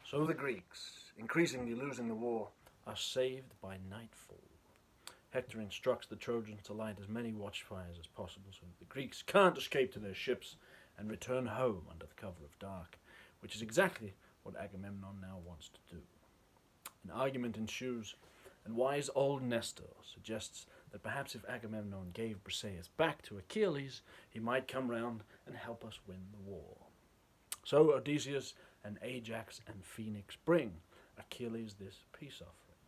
So the Greeks, increasingly losing the war, are saved by nightfall. Hector instructs the Trojans to light as many watchfires as possible so that the Greeks can't escape to their ships and return home under the cover of dark, which is exactly what Agamemnon now wants to do. An argument ensues, and wise old Nestor suggests that perhaps if Agamemnon gave Briseis back to Achilles, he might come round and help us win the war. So Odysseus and Ajax and Phoenix bring Achilles this peace offering.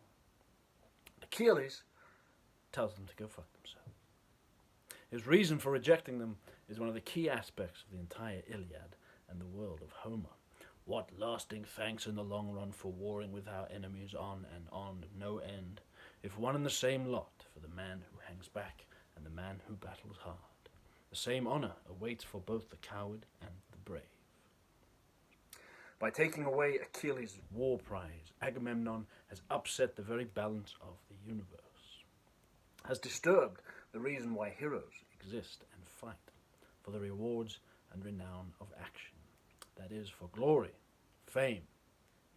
Achilles tells them to go fuck themselves. His reason for rejecting them is one of the key aspects of the entire Iliad and the world of Homer. What lasting thanks in the long run for warring with our enemies on no end, if one and the same lot for the man who hangs back and the man who battles hard. The same honour awaits for both the coward and the brave. By taking away Achilles' war prize, Agamemnon has upset the very balance of the universe, has disturbed the reason why heroes exist and fight, for the rewards and renown of action. That is, for glory, fame,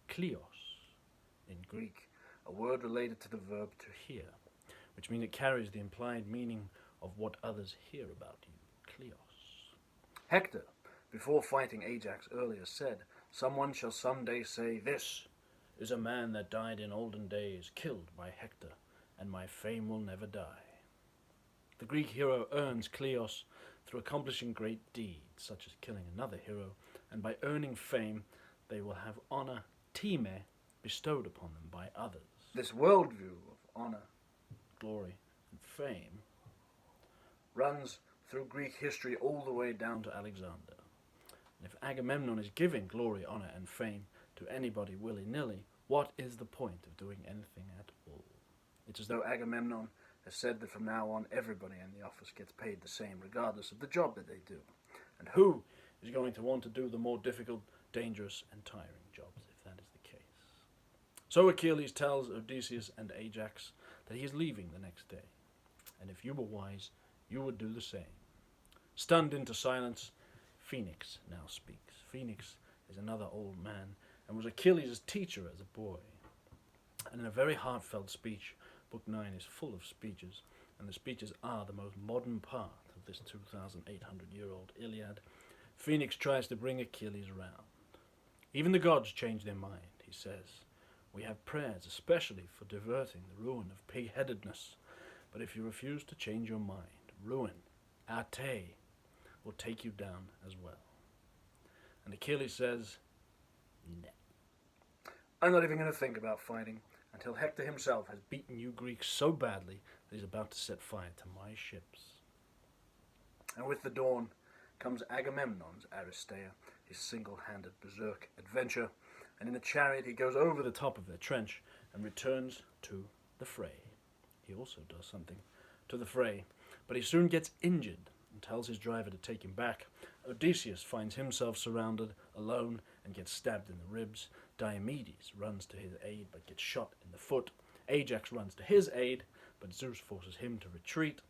kleos, in Greek, a word related to the verb to hear, which means it carries the implied meaning of what others hear about you, kleos. Hector, before fighting Ajax earlier, said, "Someone shall someday say, 'This is a man that died in olden days, killed by Hector, and my fame will never die.'" The Greek hero earns kleos through accomplishing great deeds, such as killing another hero, and by earning fame, they will have honor, time, bestowed upon them by others. This worldview of honor, glory, and fame runs through Greek history all the way down to Alexander. And if Agamemnon is giving glory, honor, and fame to anybody willy-nilly, what is the point of doing anything at all? It's as though Agamemnon has said that from now on everybody in the office gets paid the same regardless of the job that they do. And who is going to want to do the more difficult, dangerous, and tiring jobs if that is the case? So Achilles tells Odysseus and Ajax that he is leaving the next day, and if you were wise, you would do the same. Stunned into silence, Phoenix now speaks. Phoenix is another old man and was Achilles' teacher as a boy. And in a very heartfelt speech, Book 9 is full of speeches, and the speeches are the most modern part of this 2,800-year-old Iliad. Phoenix tries to bring Achilles around. Even the gods change their mind, he says. We have prayers especially for diverting the ruin of pig-headedness, but if you refuse to change your mind, ruin, ate, will take you down as well. And Achilles says, "No. I'm not even going to think about fighting until Hector himself has beaten you Greeks so badly that he's about to set fire to my ships." And with the dawn comes Agamemnon's Aristeia, his single-handed berserk adventure, and in a chariot he goes over the top of their trench and returns to the fray. He also does something to the fray, but he soon gets injured and tells his driver to take him back. Odysseus finds himself surrounded, alone, and gets stabbed in the ribs. Diomedes runs to his aid but gets shot in the foot. Ajax runs to his aid, but Zeus forces him to retreat,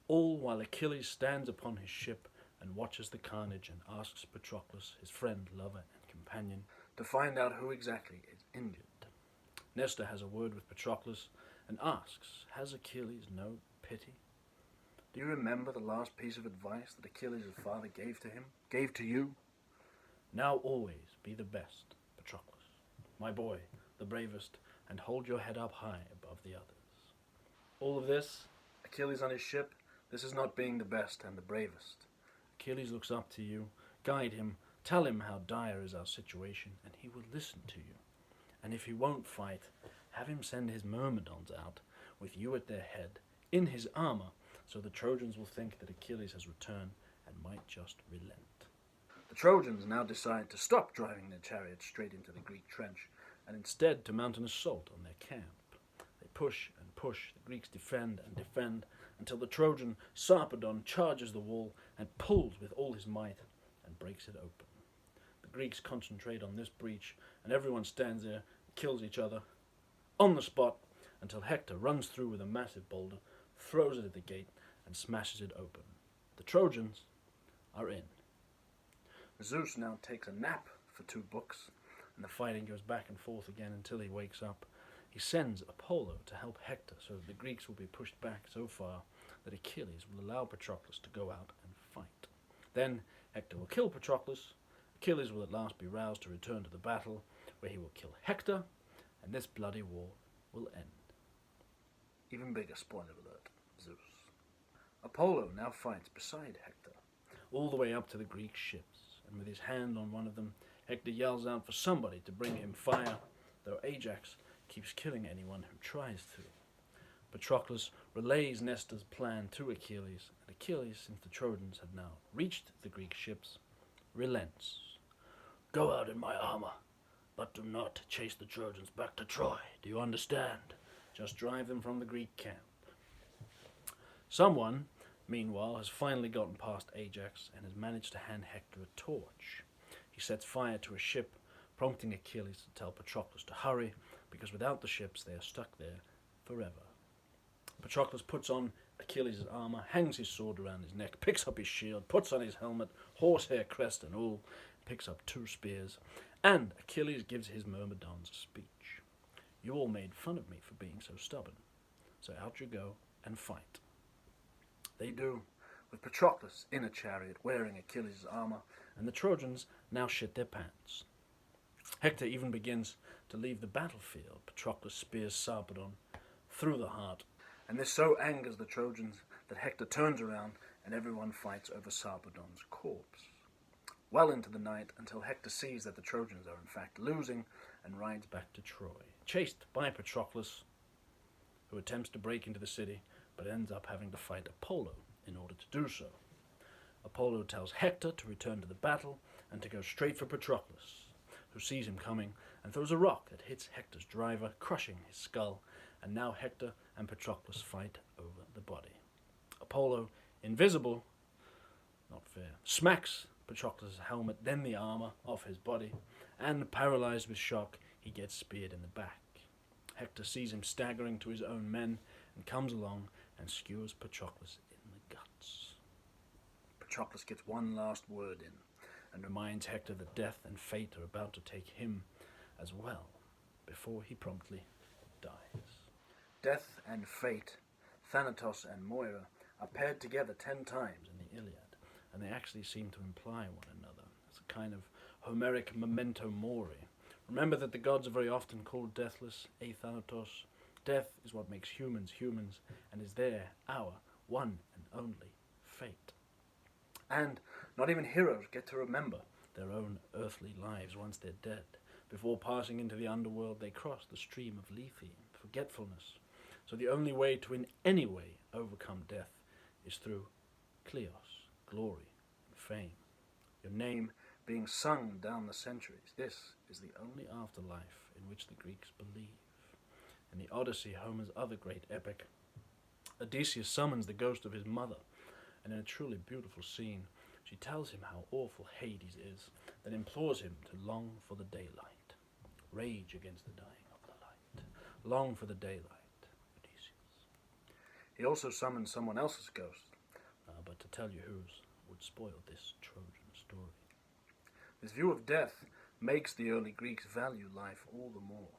all while Achilles stands upon his ship and watches the carnage and asks Patroclus, his friend, lover, and companion, to find out who exactly is injured. Nestor has a word with Patroclus and asks, has Achilles no pity? Do you remember the last piece of advice that Achilles' father gave to him, gave to you? Now always be the best, Patroclus, my boy, the bravest, and hold your head up high above the others. All of this, Achilles on his ship, this is not being the best and the bravest. Achilles looks up to you, guide him, tell him how dire is our situation, and he will listen to you. And if he won't fight, have him send his myrmidons out, with you at their head, in his armour, so the Trojans will think that Achilles has returned and might just relent. The Trojans now decide to stop driving their chariots straight into the Greek trench, and instead to mount an assault on their camp. They push and push, the Greeks defend and defend, until the Trojan Sarpedon charges the wall and pulls with all his might and breaks it open. The Greeks concentrate on this breach, and everyone stands there and kills each other on the spot until Hector runs through with a massive boulder, throws it at the gate, and smashes it open. The Trojans are in. Zeus now takes a nap for 2 books, and the fighting goes back and forth again until he wakes up. He sends Apollo to help Hector so that the Greeks will be pushed back so far that Achilles will allow Patroclus to go out and fight. Then Hector will kill Patroclus. Achilles will at last be roused to return to the battle, where he will kill Hector, and this bloody war will end. Even bigger spoiler alert, Zeus. Apollo now fights beside Hector, all the way up to the Greek ships, and with his hand on one of them, Hector yells out for somebody to bring him fire, though Ajax keeps killing anyone who tries to. Patroclus relays Nestor's plan to Achilles, and Achilles, since the Trojans had now reached the Greek ships, relents. Go out in my armor, but do not chase the Trojans back to Troy. Do you understand? Just drive them from the Greek camp. Someone, meanwhile, has finally gotten past Ajax and has managed to hand Hector a torch. He sets fire to a ship, prompting Achilles to tell Patroclus to hurry, because without the ships they are stuck there forever. Patroclus puts on Achilles' armor, hangs his sword around his neck, picks up his shield, puts on his helmet, horsehair, crest and all, picks up 2 spears, and Achilles gives his myrmidons a speech. You all made fun of me for being so stubborn, so out you go and fight. They do, with Patroclus in a chariot wearing Achilles' armor, and the Trojans now shit their pants. Hector even begins to leave the battlefield. Patroclus spears Sarpedon through the heart, and this so angers the Trojans that Hector turns around and everyone fights over Sarpedon's corpse. Well into the night, until Hector sees that the Trojans are in fact losing and rides back to Troy, chased by Patroclus, who attempts to break into the city but ends up having to fight Apollo in order to do so. Apollo tells Hector to return to the battle and to go straight for Patroclus, who sees him coming and throws a rock that hits Hector's driver, crushing his skull, and now Hector and Patroclus fight over the body. Apollo, invisible, not fair, smacks Patroclus' helmet, then the armor, off his body, and paralyzed with shock, he gets speared in the back. Hector sees him staggering to his own men and comes along and skewers Patroclus in the guts. Patroclus gets one last word in and reminds Hector that death and fate are about to take him as well, before he promptly dies. Death and fate, Thanatos and Moira, are paired together 10 times in the Iliad, and they actually seem to imply one another. It's a kind of Homeric memento mori. Remember that the gods are very often called deathless, athanatos. Death is what makes humans humans, and is our one and only fate. And not even heroes get to remember their own earthly lives once they're dead. Before passing into the underworld, they cross the stream of Lethe, forgetfulness. So the only way to in any way overcome death is through kleos, glory, and fame. Your name being sung down the centuries. This is the only afterlife in which the Greeks believe. In the Odyssey, Homer's other great epic, Odysseus summons the ghost of his mother, and in a truly beautiful scene, she tells him how awful Hades is, that implores him to long for the daylight. Rage against the dying of the light. Long for the daylight, Odysseus. He also summons someone else's ghost, but to tell you whose would spoil this Trojan story. This view of death makes the early Greeks value life all the more,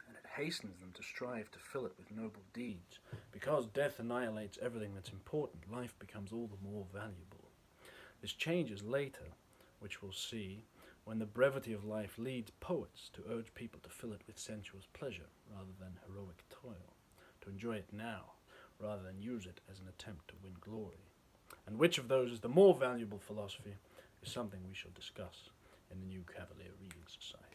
and it hastens them to strive to fill it with noble deeds. Because death annihilates everything that's important, life becomes all the more valuable. This changes later, which we'll see, when the brevity of life leads poets to urge people to fill it with sensuous pleasure rather than heroic toil, to enjoy it now rather than use it as an attempt to win glory. And which of those is the more valuable philosophy is something we shall discuss in the new Cavalier Reading Society.